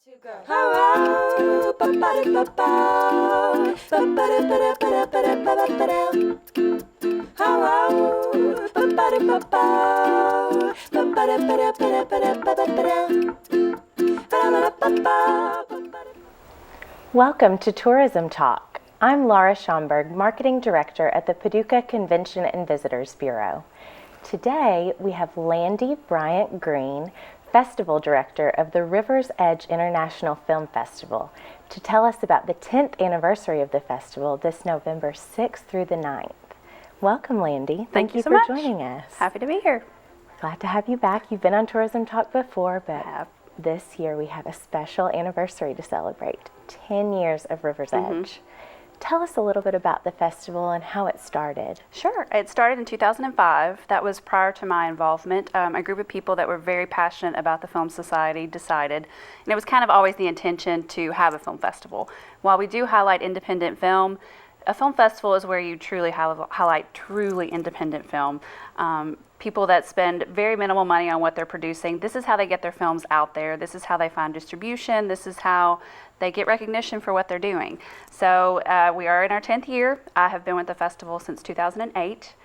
to go. Hello, ba-ba-da-ba-ba, ba-ba-da-ba-da-ba-da-ba-da-ba-da. Hello, ba-ba-da-ba-ba, ba-ba-da-ba-da-ba-da-ba-da-ba. Welcome to Tourism Talk. I'm Laura Schaumburg, Marketing Director at the Paducah Convention and Visitors Bureau. Today we have Landee Bryant-Greene, Festival Director of the River's Edge International Film Festival, to tell us about the 10th anniversary of the festival this November 6th through the 9th. Welcome, Landee. Thank you so for much. joining us. Happy to be here. Glad to have you back. You've been on Tourism Talk before, but this year we have a special anniversary to celebrate, 10 years of River's Edge. Tell us a little bit about the festival and how it started. Sure. It started in 2005. That was prior to my involvement. A group of people that were very passionate about the Film Society decided, and it was kind of always the intention to have a film festival. While we do highlight independent film, a film festival is where you truly highlight truly independent film. People that spend very minimal money on what they're producing. This is how they get their films out there. This is how they find distribution. This is how they get recognition for what they're doing. So we are in our 10th year. I have been with the festival since 2008.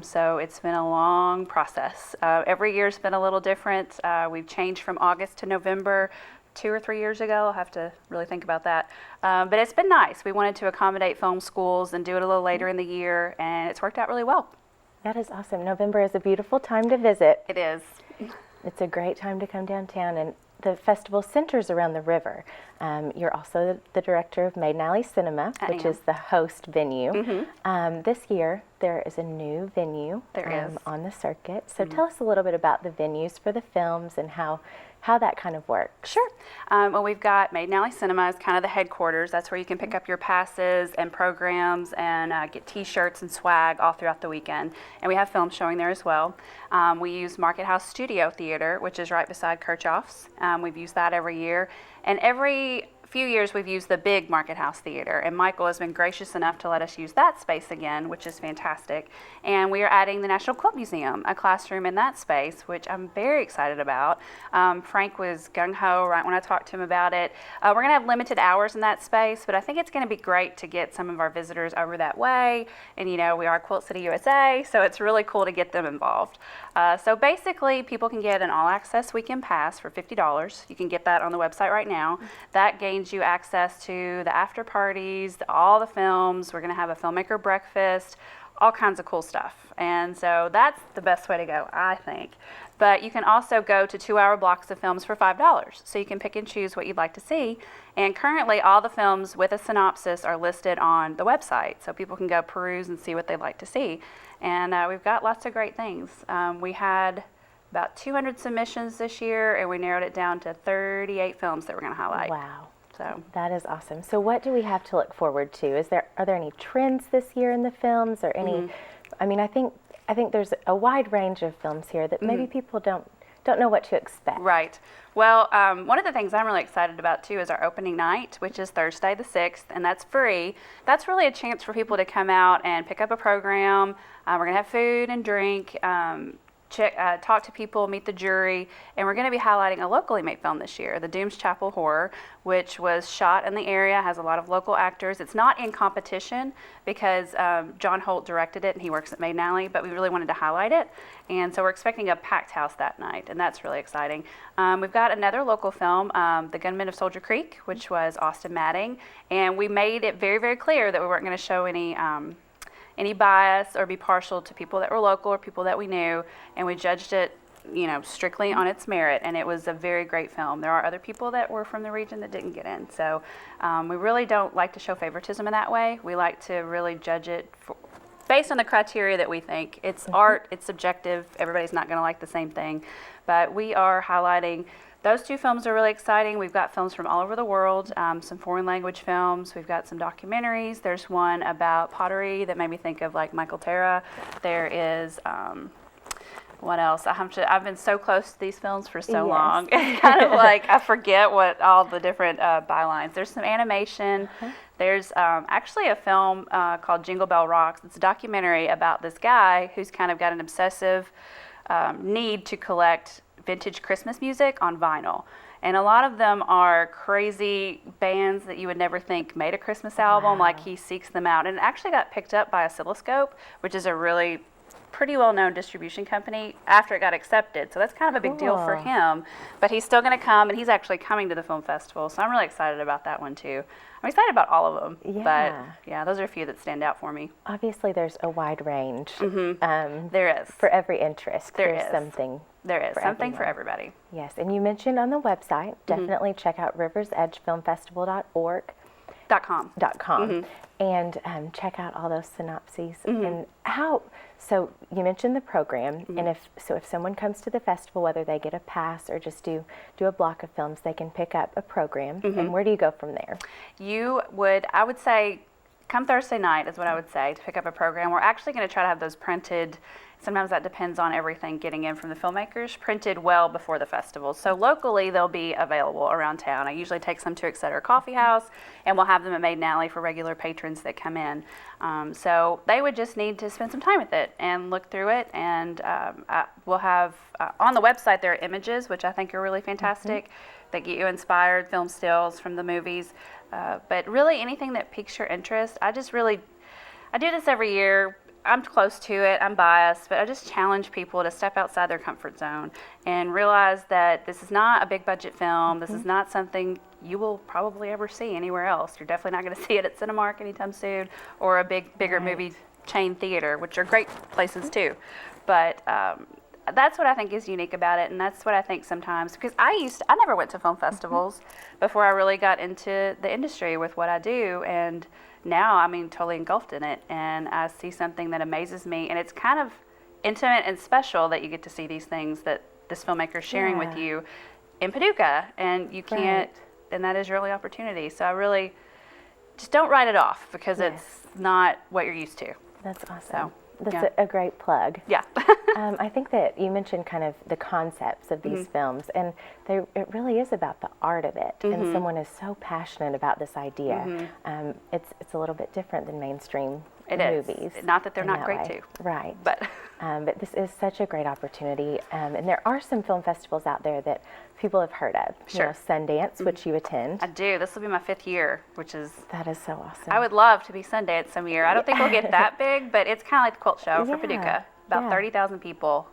So it's been a long process. Every year's been a little different. We've changed from August to November 2 or 3 years ago. I'll have to really think about that. But it's been nice. We wanted to accommodate film schools and do it a little later in the year, and it's worked out really well. That is awesome. November is a beautiful time to visit. It is. It's a great time to come downtown, and the festival centers around the river. You're also the director of Maiden Alley Cinema, which is the host venue. This year, there is a new venue on the circuit. So tell us a little bit about the venues for the films and how that kind of works. Sure. Well, we've got Maiden Alley Cinema is kind of the headquarters. That's where you can pick up your passes and programs and get T-shirts and swag all throughout the weekend. And we have films showing there as well. We use Market House Studio Theater, which is right beside Kirchhoff's. We've used that every year. And every few years we've used the big Market House Theater, and Michael has been gracious enough to let us use that space again, which is fantastic. And we are adding the National Quilt Museum, a classroom in that space, which I'm very excited about. Frank was gung-ho right when I talked to him about it. We're going to have limited hours in that space, but I think it's going to be great to get some of our visitors over that way. And you know, we are Quilt City USA, so it's really cool to get them involved. So basically, people can get an all-access weekend pass for $50. You can get that on the website right now. That gains you access to the after parties, all the films. We're going to have a filmmaker breakfast, all kinds of cool stuff. And so that's the best way to go, I think. But you can also go to 2-hour blocks of films for $5. So you can pick and choose what you'd like to see. And currently, all the films with a synopsis are listed on the website. So people can go peruse and see what they'd like to see. And we've got lots of great things. We had about 200 submissions this year, and we narrowed it down to 38 films that we're going to highlight. Wow. So that is awesome. So what do we have to look forward to? Are there any trends this year in the films, or any? I mean, I think there's a wide range of films here that maybe people don't know what to expect. Right. Well, one of the things I'm really excited about too is our opening night, which is Thursday the 6th, and that's free. That's really a chance for people to come out and pick up a program. We're gonna have food and drink. Talk to people, meet the jury, and we're going to be highlighting a locally made film this year, The Dooms Chapel Horror, which was shot in the area, has a lot of local actors. It's not in competition because John Holt directed it and he works at Maiden Alley, but we really wanted to highlight it. And so we're expecting a packed house that night, and that's really exciting. We've got another local film, The Gunmen of Soldier Creek, which was Austin Matting, and we made it very, very clear that we weren't going to show any bias or be partial to people that were local or people that we knew, and we judged it, strictly on its merit, and it was a very great film. There are other people that were from the region that didn't get in, so we really don't like to show favoritism in that way. We like to really judge it based on the criteria that we think. It's art, it's subjective, everybody's not going to like the same thing, but we are highlighting. Those two films are really exciting. We've got films from all over the world, some foreign language films. We've got some documentaries. There's one about pottery that made me think of like Michael Terra. There is, what else? I've been so close to these films for so long. It's kind of like I forget what all the different bylines. There's some animation. There's actually a film called Jingle Bell Rocks. It's a documentary about this guy who's kind of got an obsessive need to collect vintage Christmas music on vinyl. And a lot of them are crazy bands that you would never think made a Christmas album. Like, he seeks them out. And it actually got picked up by Oscilloscope, which is a really pretty well-known distribution company, after it got accepted. So that's kind of a big deal for him. But he's still going to come, and he's actually coming to the film festival. So I'm really excited about that one too. I'm excited about all of them. Yeah. But yeah, those are a few that stand out for me. Obviously, there's a wide range. There is. For every interest. There's is. something. There is for something for everyone. everybody. Yes, and you mentioned on the website, definitely check out riversedgefilmfestival.org. .com. And check out all those synopses. And how, so you mentioned the program, and if someone comes to the festival, whether they get a pass or just do a block of films, they can pick up a program. And where do you go from there? I would say, come Thursday night is what I would say, to pick up a program. We're actually going to try to have those printed. Sometimes that depends on everything getting in from the filmmakers, printed well before the festival. So locally, they'll be available around town. I usually take some to Etc. Coffee House, and we'll have them at Maiden Alley for regular patrons that come in. So they would just need to spend some time with it and look through it. And we'll have, on the website, there are images, which I think are really fantastic, that get you inspired, film stills from the movies. But really, anything that piques your interest, I do this every year. I'm close to it, I'm biased, but I just challenge people to step outside their comfort zone and realize that this is not a big budget film. This is not something you will probably ever see anywhere else. You're definitely not going to see it at Cinemark anytime soon, or a bigger movie chain theater, which are great places too. But that's what I think is unique about it, and that's what I think sometimes, because I never went to film festivals before I really got into the industry with what I do, and now I'm totally engulfed in it, and I see something that amazes me, and it's kind of intimate and special that you get to see these things that this filmmaker is sharing with you in Paducah, and you can't, and that is your only opportunity. So I really just don't write it off, because it's not what you're used to. That's awesome. So, That's a great plug. Yeah. I think that you mentioned kind of the concepts of these films, and it really is about the art of it. And someone is so passionate about this idea. It's a little bit different than mainstream movies. Not that they're not great too. Right. But this is such a great opportunity. And there are some film festivals out there that people have heard of. Sure. You know, Sundance, which you attend. I do. This will be my 5th year, which is... That is so awesome. I would love to be Sundance some year. I don't think we'll get that big, but it's kind of like the Quilt Show for Paducah. About 30,000 people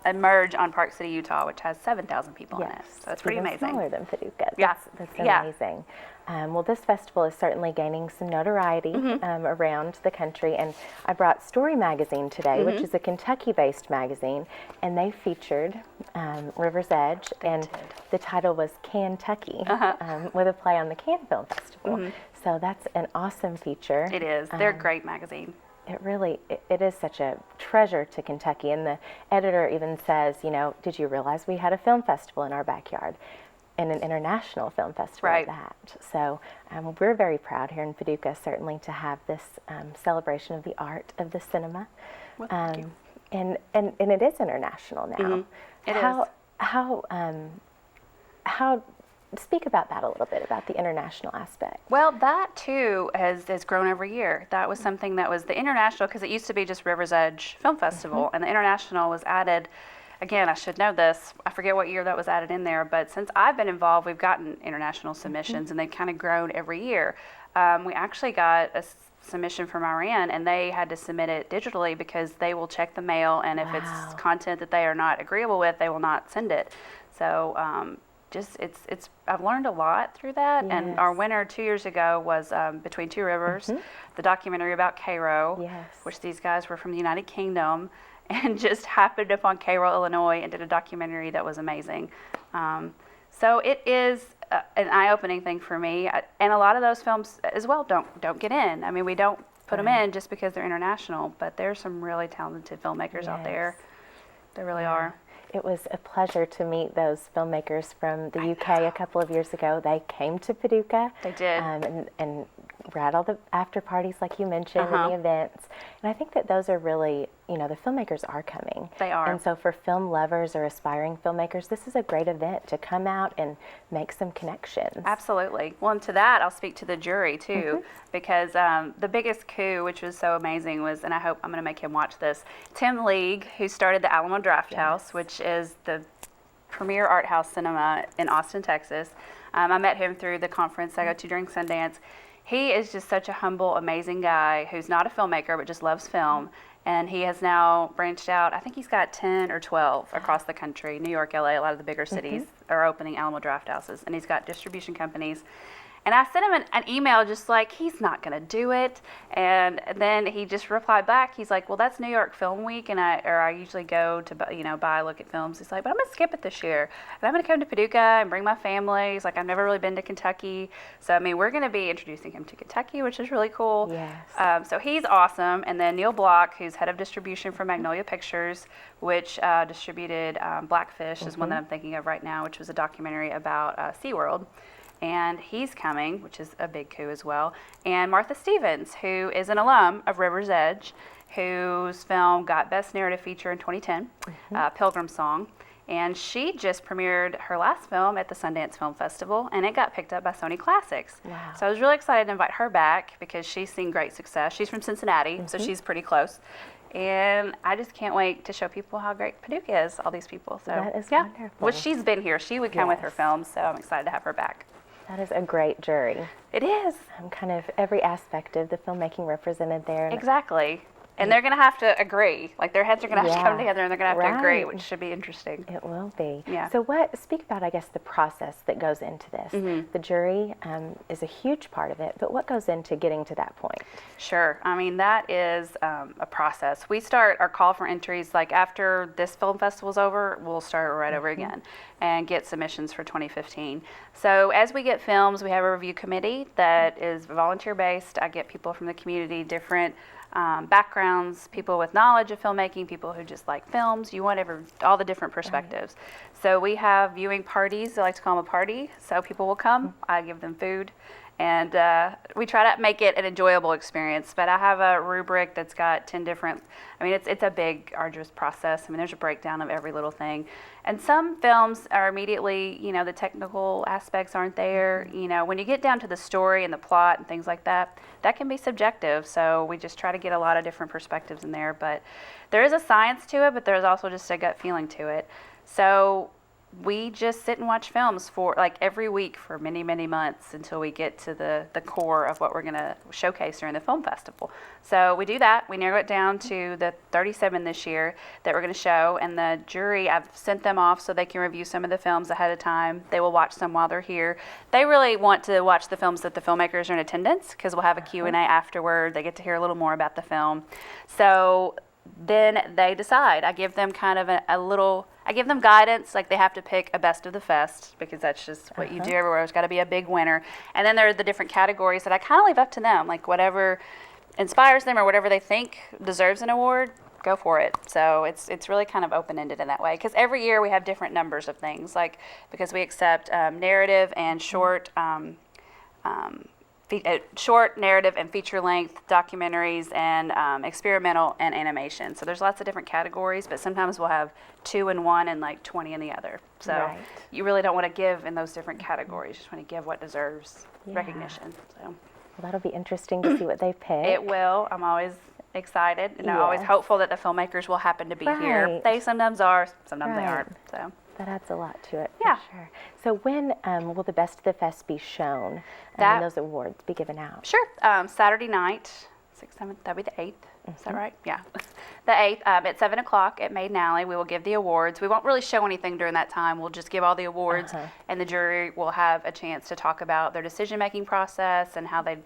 emerge on Park City, Utah, which has 7,000 people in it. So it's pretty amazing. Smaller than Paducah. Yeah. That's amazing. Well, this festival is certainly gaining some notoriety around the country. And I brought Story Magazine today, which is a Kentucky-based magazine, and they featured River's Edge, and the title was Kentucky, with a play on the Cannes Film Festival. So that's an awesome feature. It is. They're a great magazine. It really, it is such a treasure to Kentucky. And the editor even says, did you realize we had a film festival in our backyard? And an international film festival at that. So we're very proud here in Paducah, certainly, to have this celebration of the art of the cinema. Well, thank you. And it is international now. It is. How speak about that a little bit, about the international aspect. Well, that too has grown every year. That was something that was the international, because it used to be just River's Edge Film Festival, and the international was added. Again, I should know this. I forget what year that was added in there, but since I've been involved, we've gotten international submissions, and they've kind of grown every year. We actually got a submission from Iran, and they had to submit it digitally because they will check the mail, and if it's content that they are not agreeable with, they will not send it. So I've learned a lot through that. And our winner 2 years ago was Between Two Rivers, the documentary about Cairo, which these guys were from the United Kingdom, and just happened upon Cairo, Illinois, and did a documentary that was amazing. So it is an eye-opening thing for me, and a lot of those films as well don't get in. I mean, we don't put them in just because they're international, but there's some really talented filmmakers out there. There really are. It was a pleasure to meet those filmmakers from the UK a couple of years ago. They came to Paducah. They did. And were at all the after parties, like you mentioned, and the events. And I think that those are really, the filmmakers are coming. They are. And so for film lovers or aspiring filmmakers, this is a great event to come out and make some connections. Absolutely. Well, and to that, I'll speak to the jury, too, because the biggest coup, which was so amazing, was, and I hope I'm going to make him watch this, Tim League, who started the Alamo Draft House, which is the premier art house cinema in Austin, Texas. I met him through the conference I go to during Sundance. He is just such a humble, amazing guy who's not a filmmaker but just loves film. And he has now branched out. I think he's got 10 or 12 across the country. New York, LA, a lot of the bigger cities are opening Alamo Draft Houses. And he's got distribution companies. And I sent him an email just like, he's not going to do it. And then he just replied back. He's like, well, that's New York Film Week, and I usually go to buy, look at films. He's like, but I'm going to skip it this year. And I'm going to come to Paducah and bring my family. He's like, I've never really been to Kentucky. So, I mean, we're going to be introducing him to Kentucky, which is really cool. Yes. So he's awesome. And then Neil Block, who's head of distribution for Magnolia Pictures, which distributed Blackfish is one that I'm thinking of right now, which was a documentary about SeaWorld. And he's coming, which is a big coup as well. And Martha Stevens, who is an alum of River's Edge, whose film got Best Narrative Feature in 2010, Pilgrim Song. And she just premiered her last film at the Sundance Film Festival, and it got picked up by Sony Classics. Wow. So I was really excited to invite her back because she's seen great success. She's from Cincinnati, so she's pretty close. And I just can't wait to show people how great Paducah is, all these people. So That is yeah. wonderful. Well, she's been here. She would come with her Yes. films, so I'm excited to have her back. That is a great jury. It is. Kind of every aspect of the filmmaking represented there. Exactly. And they're going to have to agree. Like, their heads are going to have to come Yeah. together, and they're going to have to agree, Right. which should be interesting. It will be. Yeah. So speak about, I guess, the process that goes into this. The jury is a huge part of it, but what goes into getting to that point? Sure. I mean, that is a process. We start our call for entries, like, after this film festival's over, we'll start right over again and get submissions for 2015. So as we get films, we have a review committee that is volunteer-based. I get people from the community, different backgrounds, people with knowledge of filmmaking, people who just like films. You want all the different perspectives. So we have viewing parties. I like to call them a party. So people will come. I give them food. And we try to make it an enjoyable experience. But I have a rubric that's got 10 different, I mean, it's a big, arduous process. I mean, there's a breakdown of every little thing. And some films are immediately, the technical aspects aren't there. When you get down to the story and the plot and things like that, that can be subjective. So we just try to get a lot of different perspectives in there. But there is a science to it, but there's also just a gut feeling to it. So we just sit and watch films for every week for many, many months until we get to the core of what we're going to showcase during the film festival. So we do that. We narrow it down to the 37 this year that we're going to show. And the jury, I've sent them off so they can review some of the films ahead of time. They will watch some while they're here. They really want to watch the films that the filmmakers are in attendance because we'll have a Q&A afterward. They get to hear a little more about the film. So then they decide. I give them kind of I give them guidance, like they have to pick a best of the fest because that's just what you do everywhere. There's got to be a big winner. And then there are the different categories that I kind of leave up to them, like whatever inspires them or whatever they think deserves an award, go for it. So it's really kind of open-ended in that way because every year we have different numbers of things, like because we accept narrative and short short, narrative, and feature-length documentaries and experimental and animation. So there's lots of different categories, but sometimes we'll have 2 in one and 20 in the other. So you really don't want to give in those different categories. You just want to give what deserves recognition. So Well, that'll be interesting to see what they pick. it will. I'm always excited, and I'm always hopeful that the filmmakers will happen to be here. Right. They sometimes are, sometimes they Right. aren't. So. That adds a lot to it, Yeah. for sure. So when will the Best of the Fest be shown and those awards be given out? Sure. Saturday night, 6th, 7th, that'd be the 8th. Is that right? Yeah. The 8th at 7 o'clock at Maiden Alley, we will give the awards. We won't really show anything during that time. We'll just give all the awards, and the jury will have a chance to talk about their decision-making process and how they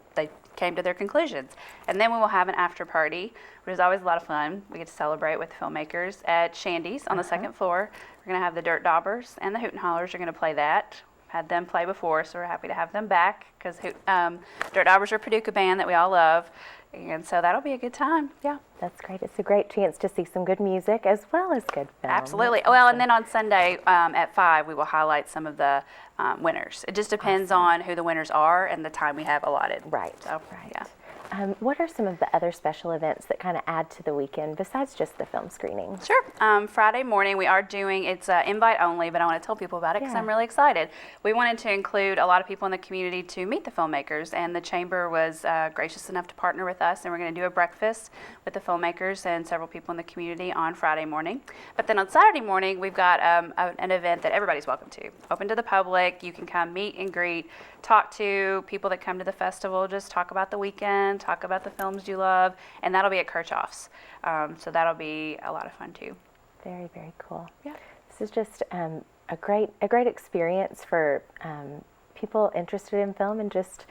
came to their conclusions. And then we will have an after party, which is always a lot of fun. We get to celebrate with Uh-huh. filmmakers at Shandy's on the second floor. We're going to have the Dirt Daubers and the Hoot and Hollers are going to play that. Had them play before, so we're happy to have them back because Dirt Daubers are a Paducah band that we all love. And so that'll be a good time. Yeah. That's great. It's a great chance to see some good music as well as good film. Absolutely. That's Well, awesome. and then on Sunday at 5, we will highlight some of the winners. It just depends on who the winners are and the time we have allotted. Right, So, right. yeah. What are some of the other special events that kind of add to the weekend besides just the film screening? Sure. Friday morning we are doing, it's invite only, but I want to tell people about it because Yeah. I'm really excited. We wanted to include a lot of people in the community to meet the filmmakers, and the Chamber was gracious enough to partner with us, and we're going to do a breakfast with the filmmakers and several people in the community on Friday morning. But then on Saturday morning we've got an event that everybody's welcome to. Open to the public. You can come meet and greet, talk to people that come to the festival, just talk about the weekend, talk about the films you love, and that'll be at Kirchhoff's. So that'll be a lot of fun too. Very, very cool. Yeah. This is just a great experience for people interested in film and just,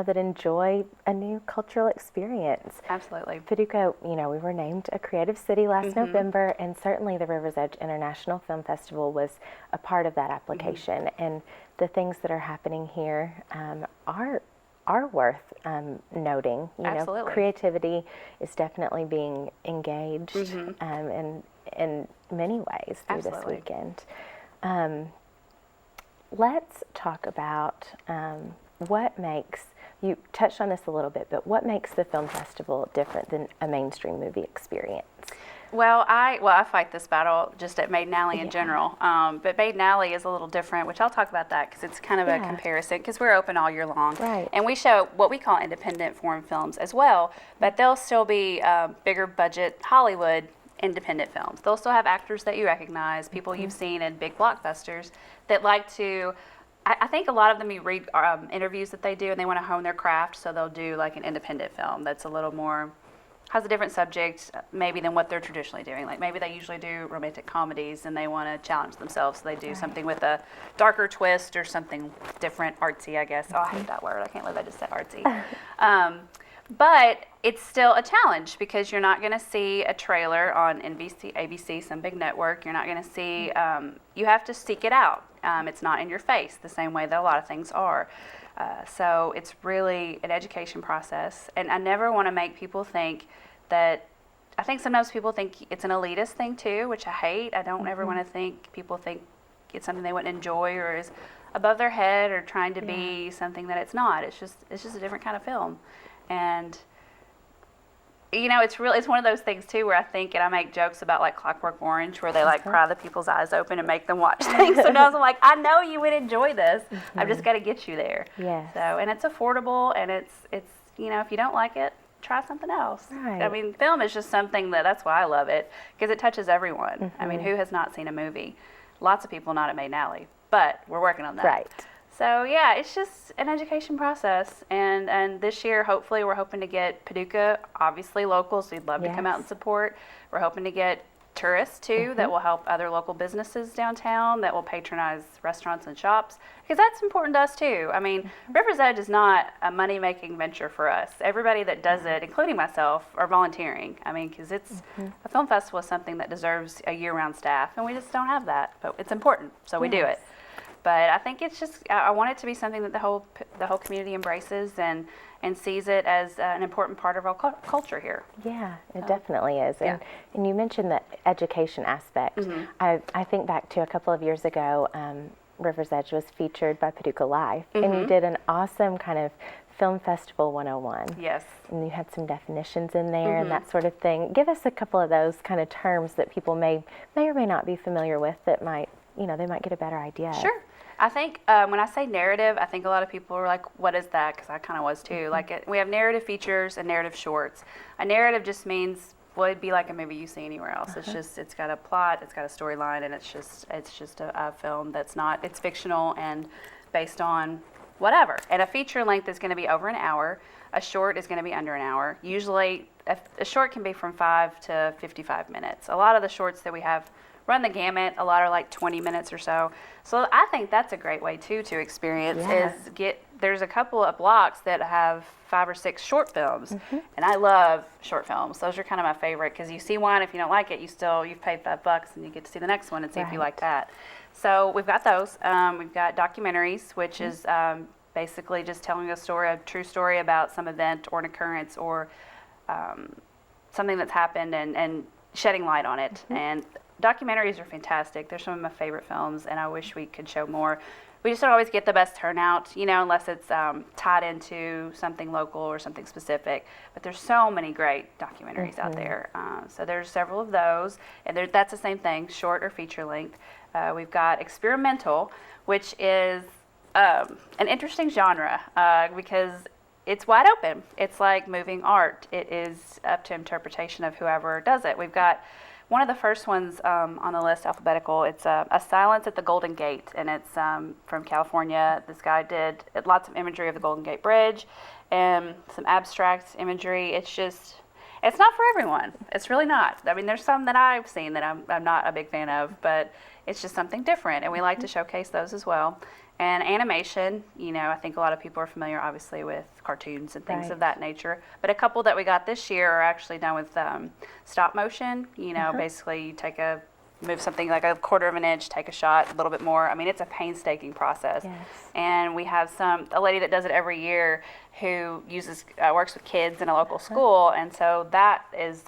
that enjoy a new cultural experience. Absolutely. Paducah, we were named a creative city last November, and certainly the River's Edge International Film Festival was a part of that application. And the things that are happening here are worth noting. Absolutely. Creativity is definitely being engaged in many ways through Absolutely. this weekend. Let's talk about what makes, you touched on this a little bit, but what makes the film festival different than a mainstream movie experience? Well, I fight this battle just at Maiden Alley in general. But Maiden Alley is a little different, which I'll talk about that because it's kind of a comparison because we're open all year long. Right. And we show what we call independent foreign films as well, but they'll still be bigger budget Hollywood independent films. They'll still have actors that you recognize, people you've seen in big blockbusters that like to, I think a lot of them you read interviews that they do and they want to hone their craft, so they'll do like an independent film that's a little more, has a different subject maybe than what they're traditionally doing. Like maybe they usually do romantic comedies and they want to challenge themselves, so they do something with a darker twist or something different, artsy, I guess. Oh, I hate that word. I can't believe I just said artsy. But it's still a challenge because you're not going to see a trailer on NBC, ABC, some big network. You're not going to see, you have to seek it out. It's not in your face the same way that a lot of things are. So it's really an education process. And I never want to make people think that, I think sometimes people think it's an elitist thing too, which I hate. I don't ever want to think people think it's something they wouldn't enjoy or is above their head or trying to be something that it's not. It's just a different kind of film. And it's one of those things too where I think, and I make jokes about like Clockwork Orange where they like pry the people's eyes open and make them watch things. Sometimes I'm like, I know you would enjoy this. I've just got to get you there. Yes. So, and it's affordable, and it's if you don't like it, try something else. Right. I mean, film is just something that's why I love it, because it touches everyone. I mean, who has not seen a movie? Lots of people not at Maiden Alley, but we're working on that. Right. So yeah, it's just an education process, and this year hopefully we're hoping to get Paducah, obviously locals, we'd love to come out and support. We're hoping to get tourists too that will help other local businesses downtown, that will patronize restaurants and shops, because that's important to us too. I mean, River's Edge is not a money-making venture for us. Everybody that does it, including myself, are volunteering. I mean, because it's a film festival is something that deserves a year-round staff, and we just don't have that, but it's important, so we do it. But I think it's just, I want it to be something that the whole community embraces and sees it as an important part of our culture here. Yeah, it definitely is. Yeah. And you mentioned the education aspect. I think back to a couple of years ago, River's Edge was featured by Paducah Life, and you did an awesome kind of Film Festival 101. Yes. And you had some definitions in there and that sort of thing. Give us a couple of those kind of terms that people may or may not be familiar with that might, they might get a better idea. Sure. I think when I say narrative, I think a lot of people are like, what is that? Because I kind of was too. Like we have narrative features and narrative shorts. A narrative just means, well, it'd be like a movie you see anywhere else. It's got a plot, it's got a storyline, and it's just a film that's not, it's fictional and based on whatever. And a feature length is going to be over an hour. A short is going to be under an hour. Usually a short can be from 5 to 55 minutes. A lot of the shorts that we have run the gamut. A lot are like 20 minutes or so. So I think that's a great way too to experience there's a couple of blocks that have 5 or 6 short films, and I love short films. Those are kind of my favorite because you see one, if you don't like it, you've paid $5 and you get to see the next one and see if you like that. So we've got those. We've got documentaries, which is basically just telling a true story about some event or an occurrence or something that's happened and shedding light on it. And documentaries are fantastic. They're some of my favorite films, and I wish we could show more. We just don't always get the best turnout, unless it's tied into something local or something specific. But there's so many great documentaries out there. So there's several of those, and that's the same thing, short or feature length. We've got experimental, which is an interesting genre because it's wide open. It's like moving art. It is up to interpretation of whoever does it. We've got one of the first ones on the list, alphabetical. It's A Silence at the Golden Gate, and it's from California. This guy did lots of imagery of the Golden Gate Bridge and some abstract imagery. It's not for everyone. It's really not. I mean, there's some that I've seen that I'm not a big fan of, but it's just something different, and we like to showcase those as well. And animation, I think a lot of people are familiar, obviously, with cartoons and things of that nature. But a couple that we got this year are actually done with stop motion. Basically you move something like a quarter of an inch, take a shot, a little bit more. I mean, it's a painstaking process. Yes. And we have a lady that does it every year who works with kids in a local school, and so that is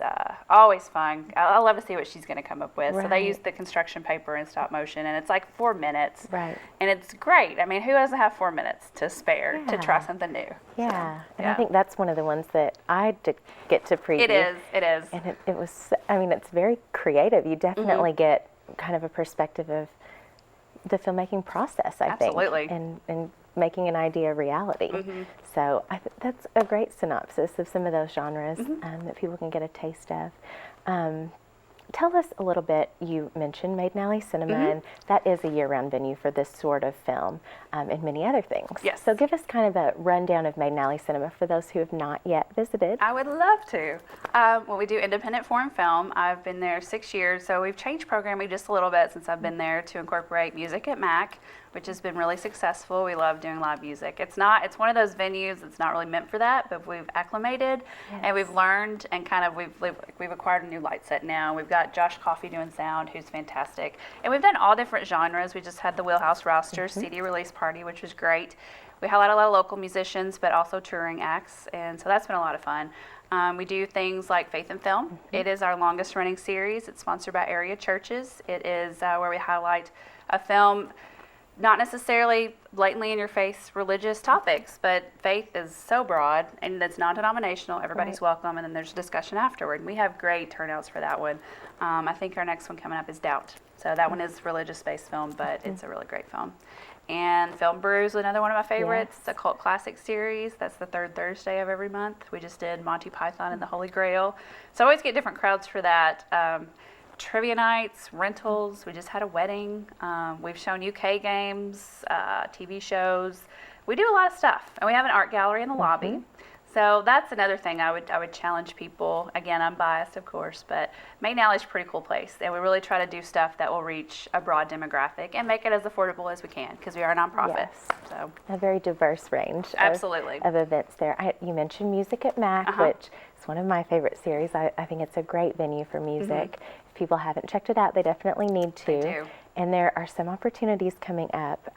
always fun. I love to see what she's going to come up with. Right. So they use the construction paper in stop motion, and it's like 4 minutes. Right. And it's great. I mean, who doesn't have 4 minutes to spare to try something new? Yeah. And I think that's one of the ones that I did get to preview. It is. And it was, it's very creative. You definitely get kind of a perspective of the filmmaking process, I think. Absolutely. And making an idea reality. So that's a great synopsis of some of those genres that people can get a taste of. Tell us a little bit, you mentioned Maiden Alley Cinema, and that is a year-round venue for this sort of film and many other things. Yes. So give us kind of a rundown of Maiden Alley Cinema for those who have not yet visited. I would love to. Well, we do independent foreign film. I've been there 6 years, so we've changed programming just a little bit since I've been there to incorporate music at Mac, which has been really successful. We love doing live music. It's one of those venues that's not really meant for that, but we've acclimated and we've learned, and kind of we've acquired a new light set now. We've got Josh Coffey doing sound, who's fantastic. And we've done all different genres. We just had the Wheelhouse Roster CD release party, which was great. We highlight a lot of local musicians, but also touring acts, and so that's been a lot of fun. We do things like Faith in Film. It is our longest running series. It's sponsored by area churches. It is where we highlight a film, not necessarily blatantly in your face religious topics, but faith is so broad and it's non-denominational. Everybody's welcome, and then there's a discussion afterward. And we have great turnouts for that one. I think our next one coming up is Doubt. So that one is religious-based film, but it's a really great film. And Film Brews, another one of my favorites. It's a cult classic series. That's the third Thursday of every month. We just did Monty Python and the Holy Grail. So I always get different crowds for that. Trivia nights, rentals. We just had a wedding. We've shown UK games, TV shows. We do a lot of stuff, and we have an art gallery in the lobby. So that's another thing I would challenge people. Again, I'm biased, of course, but Maiden Alley is a pretty cool place, and we really try to do stuff that will reach a broad demographic and make it as affordable as we can, because we are a nonprofit. Yes. So a very diverse range of events there. You mentioned Music at Mac, which is one of my favorite series. I think it's a great venue for music. If people haven't checked it out, they definitely need to. They do. And there are some opportunities coming up.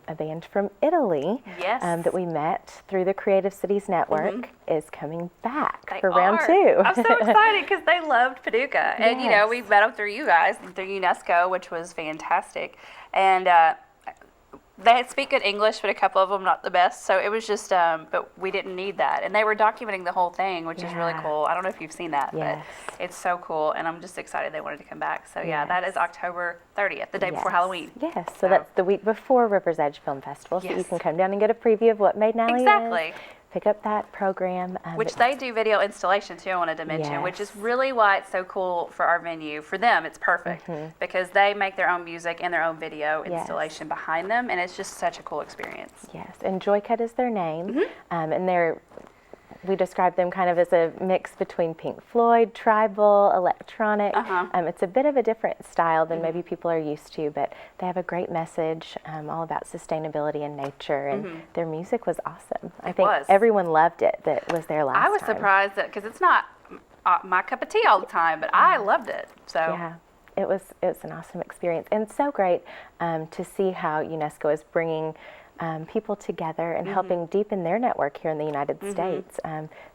A band from Italy that we met through the Creative Cities Network is coming back for round 2. I'm so excited because they loved Paducah. And, we met them through you guys, through UNESCO, which was fantastic. And they speak good English, but a couple of them not the best. So it was just, but we didn't need that. And they were documenting the whole thing, which is really cool. I don't know if you've seen that, but it's so cool. And I'm just excited they wanted to come back. So that is October 30th, the day before Halloween. Yes, so that's the week before River's Edge Film Festival. So you can come down and get a preview of what Maiden Alley is. Pick up that program. Which they do video installation too, I wanted to mention, which is really why it's so cool for our venue. For them, it's perfect because they make their own music and their own video installation behind them, and it's just such a cool experience. Yes, and Joycut is their name, and we describe them kind of as a mix between Pink Floyd, tribal, electronic. It's a bit of a different style than maybe people are used to, but they have a great message all about sustainability and nature, and their music was awesome. I think everyone loved it that was there last time. I was surprised because it's not my cup of tea all the time, but I loved it. So yeah, it was an awesome experience, and so great to see how UNESCO is bringing people together and helping deepen their network here in the United States.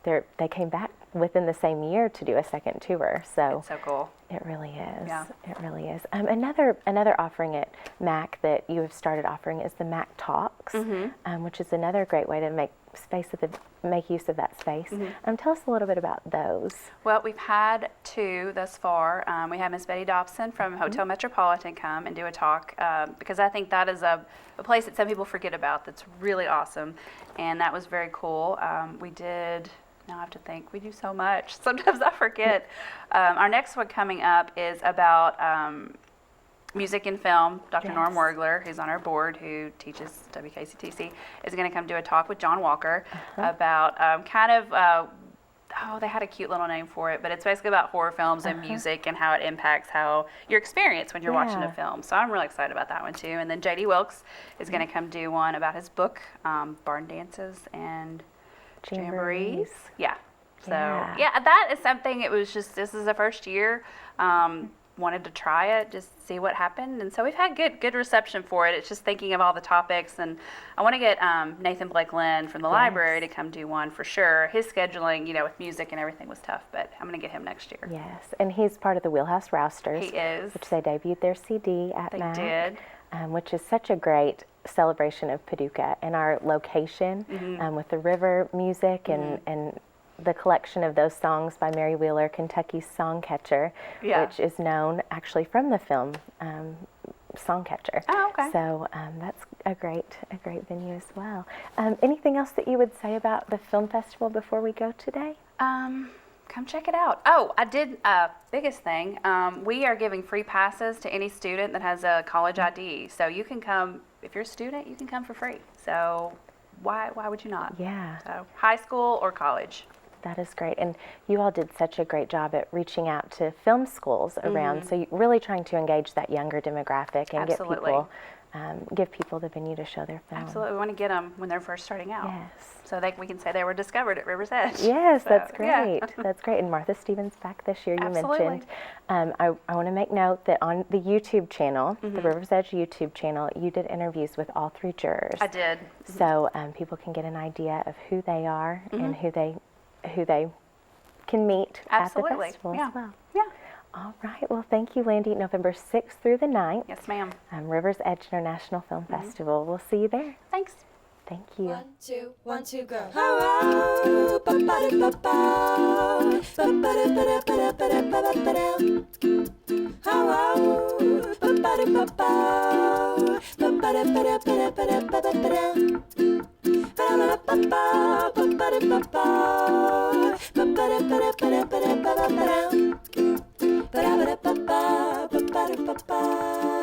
They came back within the same year to do a second tour. So It's so cool. it really is. Yeah. It really is. Another offering at MAC that you have started offering is the MAC Talks, which is another great way to make use of that space. Tell us a little bit about those. Well, we've had 2 thus far. We had Miss Betty Dobson from Hotel Metropolitan come and do a talk because I think that is a place that some people forget about that's really awesome, and that was very cool. We did. Now I have to think. We do so much. Sometimes I forget. Our next one coming up is about music and film. Dr. Norm Wergler, who's on our board, who teaches WKCTC, is going to come do a talk with John Walker about they had a cute little name for it, but it's basically about horror films and music and how it impacts how your experience when you're watching a film. So I'm really excited about that one too. And then J.D. Wilkes is going to come do one about his book, Barn Dances and Jamborees. Yeah. So that is something. It was just, this is the first year. Wanted to try it, just see what happened, and so we've had good reception for it. It's just thinking of all the topics, and I want to get Nathan Blake Lynn from the library to come do one for sure. His scheduling, with music and everything was tough, but I'm going to get him next year. Yes, and he's part of the Wheelhouse Rousters. He is. Which they debuted their CD at They MAC. did. Which is such a great celebration of Paducah and our location with the river music and the collection of those songs by Mary Wheeler, Kentucky's Songcatcher, which is known actually from the film Songcatcher. Oh, okay. So that's a great venue as well. Anything else that you would say about the film festival before we go today? Come check it out. Oh, I did, biggest thing, we are giving free passes to any student that has a college ID. So you can come, if you're a student, you can come for free. So why would you not? Yeah. So high school or college. That is great. And you all did such a great job at reaching out to film schools around. So you're really trying to engage that younger demographic and give people the venue to show their film. Absolutely. We want to get them when they're first starting out. Yes. So we can say they were discovered at River's Edge. Yes, So, that's great. yeah. That's great. And Martha Stevens back this year, you Absolutely. mentioned. I want to make note that on the YouTube channel, the River's Edge YouTube channel, you did interviews with all 3 jurors. I did. So people can get an idea of who they are and who they can meet at the festival as well. Yeah. All right. Well, thank you, Landee. November 6th through the 9th. Yes, ma'am. River's Edge International Film Festival. We'll see you there. Thanks. Thank you. 1, 2, 1, 2, go. Hello, ba-ba-da-ba-ba. Ba-ba-da-ba-da-ba-da-ba-da-ba-da. Hello, ba-ba-da-ba-ba. Ba-ba-da-ba-da-ba-da-ba-da-ba-da. Ba-da-ba-da-ba-ba. Ba-ba-da-ba-ba. Ba-ba-da-ba-da-ba-da-ba-da-ba-da. Ba-da-ba-da-ba-ba. Ba-ba-da-ba-ba.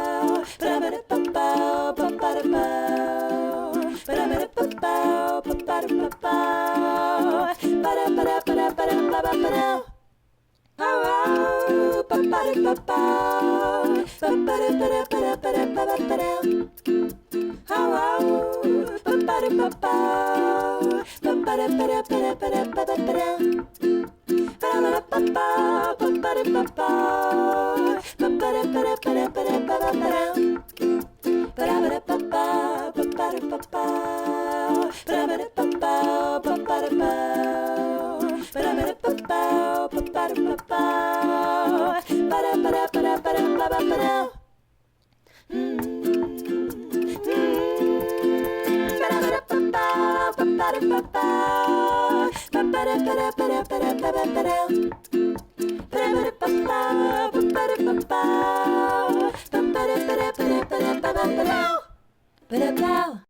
Ba-da-ba-da-ba-ba. Ba-ba-da-ba. Ba-da-ba-ba